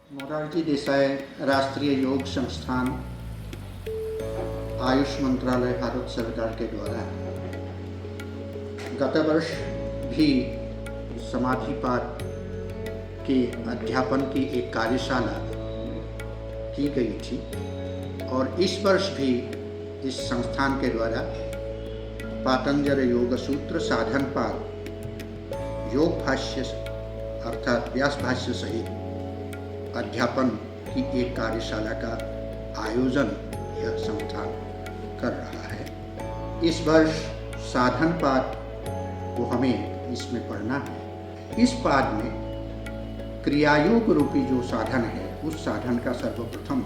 मोरारजी देसाई राष्ट्रीय योग संस्थान आयुष मंत्रालय भारत सरकार के द्वारा गत वर्ष भी समाधिपात के अध्यापन की एक कार्यशाला की गई थी और इस वर्ष भी इस संस्थान के द्वारा पातंजल योग सूत्र साधन पाद योग भाष्य अर्थात व्यास भाष्य सहित अध्यापन की एक कार्यशाला का आयोजन यह संस्थान कर रहा है। इस वर्ष साधन पाद को हमें इसमें पढ़ना है। इस पाद में क्रियायोग रूपी जो साधन है उस साधन का सर्वप्रथम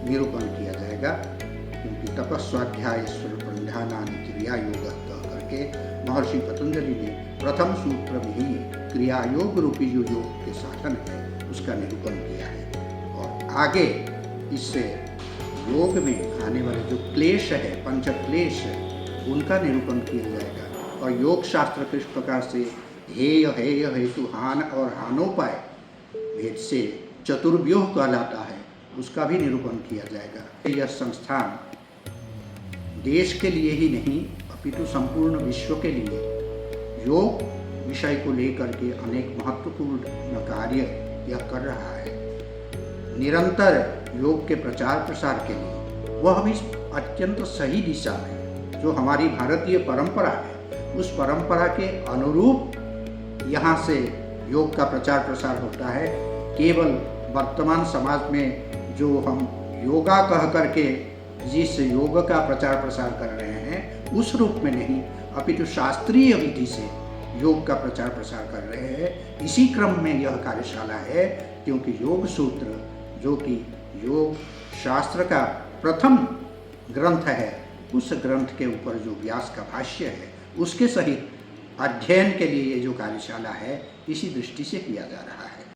निरूपण किया जाएगा, क्योंकि तपस्वाध्याय स्वरूपंधानानि क्रियायोग कह करके महर्षि पतंजलि ने प्रथम सूत्र में ही क्रियायोग रूपी जो योग के साधन है उसका निरूपण किया है और आगे इससे योग में आने वाले जो क्लेश है, पंच क्लेश, उनका निरूपण किया जाएगा और योग शास्त्र किस प्रकार से हेय हेय हेतु हान और हानोपाय भेद से चतुर्व्यूह कहलाता है उसका भी निरूपण किया जाएगा। यह संस्थान देश के लिए ही नहीं अपितु संपूर्ण विश्व के लिए योग विषय को लेकर के अनेक महत्वपूर्ण कार्य यह कर रहा है। निरंतर योग के प्रचार प्रसार के लिए वह भी अत्यंत सही दिशा में जो हमारी भारतीय परंपरा है उस परंपरा के अनुरूप यहाँ से योग का प्रचार प्रसार होता है। केवल वर्तमान समाज में जो हम योगा कह करके जिस योग का प्रचार प्रसार कर रहे हैं उस रूप में नहीं अपितु शास्त्रीय विधि से योग का प्रचार प्रसार कर रहे हैं। इसी क्रम में यह कार्यशाला है, क्योंकि योग सूत्र जो कि योग शास्त्र का प्रथम ग्रंथ है उस ग्रंथ के ऊपर जो व्यास का भाष्य है उसके सहित अध्ययन के लिए ये जो कार्यशाला है इसी दृष्टि से किया जा रहा है।